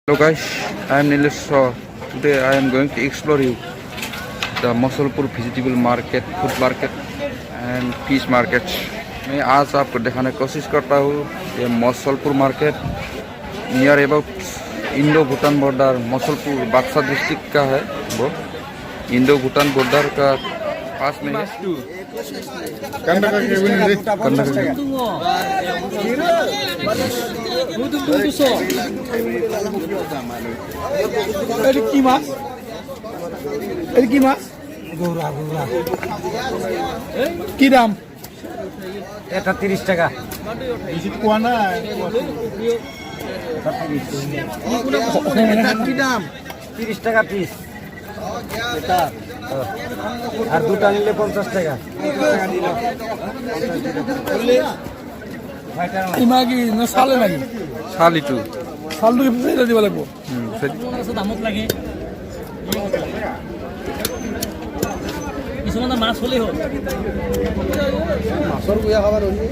Hello guys, I am Nilesh Shaw. Today I am going to explore you the Masalpur vegetable market, food market and fish market. मैं आज आपको दिखाने की कोशिश करता हूँ ये Masalpur market near about Indo Bhutan border Masalpur Baksa district का है वो इंडो भूटान बॉर्डर का पास में है কি দাম? এটা 30 টাকা। বেশি কোয়া না। কি দাম? 30 টাকা পিস। এটা আর দুটা নিলে 50 টাকা। ইমাগি না সালে নাকি? শালিটু সালটু কি ফেলে দিবা লাগবো? দামত লাগে কিছুমান মাছ হলেই হ'ল মাছৰ গুয়া খাবার হলি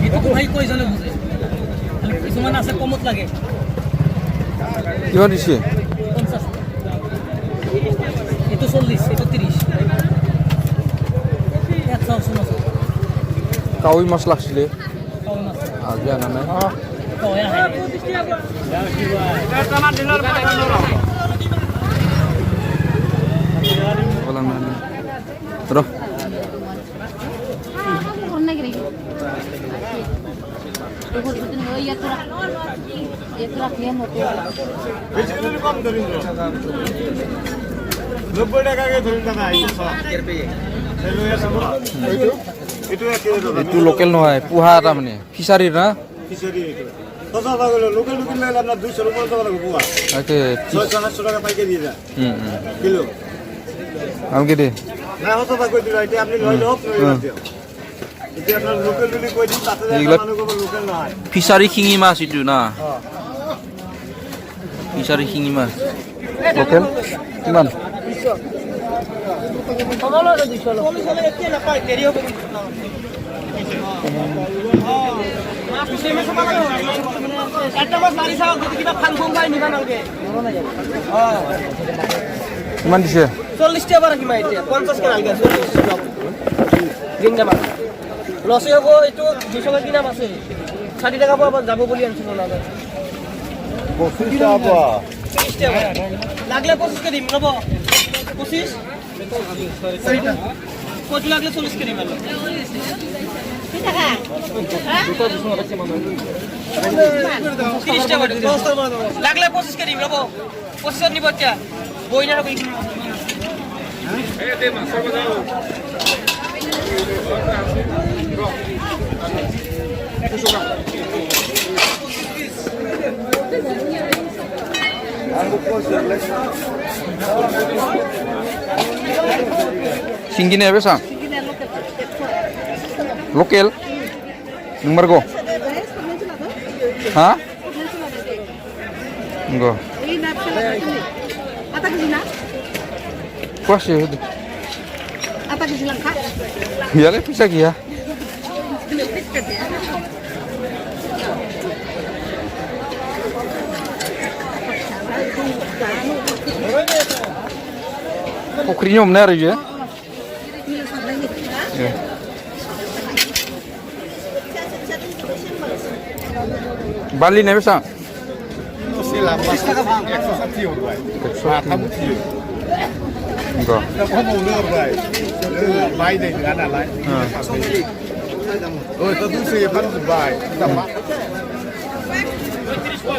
এইটো ভাই কয়জনে বুঝে কিছুমান আছে কমত লাগে কিমান দিছে 50 এইটো 40 এইটো 30 কাউই মাছ লাগছিলে কাউই মাছ আজি আনা নাই কাউই আহে বলা না র এইটো লোকেল নহয় পোহা এটা মানে ফিচাৰীৰ না আমাকে দে ফিচাৰী শিঙি মাছ এইটো না ফিচাৰী শিঙি মাছ লোকেল কিমান কিমান দিছে 40 টাকা রাখি মাই এতিয়া 50 টাকা লাগা 40 টাকা দিনটা মাছ লসে হবো এটো 200 টাকা কিনা আছে 60 টাকা পাবো যাব বলি আনছিল না 25 টাকা 30 টাকা লাগলে 25 কে দিম নব 25 সরিটা কত লাগলে 40 কে দিম আলো কি টাকা হ্যাঁ দুটো 200 টাকা মানো 30 টাকা লাগলে 25 কে দিম নব 25 নিব কি বইনা রকম Singgine apa sang? Lokal. Nomor go. Hah? Go. Kuas ya. Apa di Langka? Ya le bisa kia. Pokoknya benar aja. Ya. Bali nih bisa. Silam 160 orang. 160. Enggak. Kamu ulur baik. Baik deh denganอะไร? Itu tuh sih kan baik. Sama.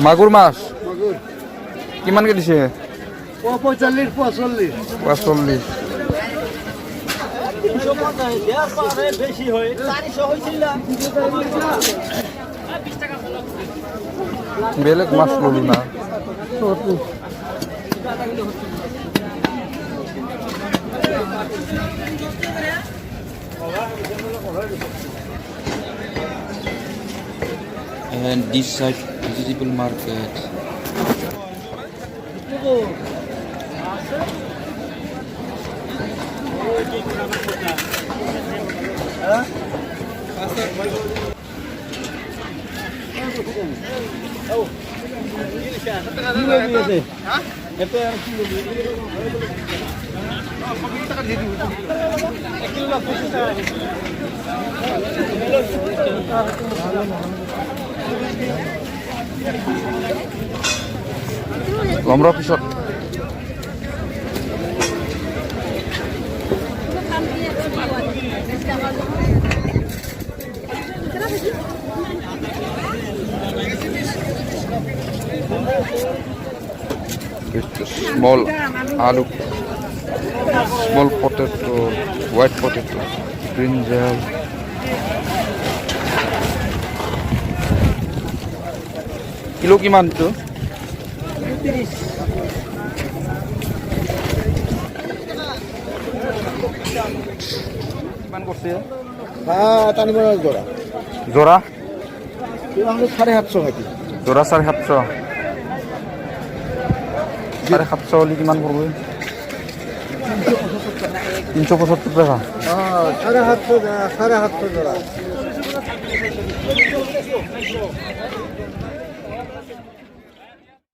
Magur mas. Kiman ke dise? 45 45. 45. বেশি হয় 400 হইছিল বেলেগ মাছ ললো না and this side vegetable market লমৰা পিছত small aloo, small potato, white potato, brinjal. Kilo kiman to? 30. কিমান করছে? টানিবার জোড়া জোড়া আমরা 750 হাতি জোড়া 750 750 হলে কিমান পড়বে? 375 টাকা। 750 জোড়া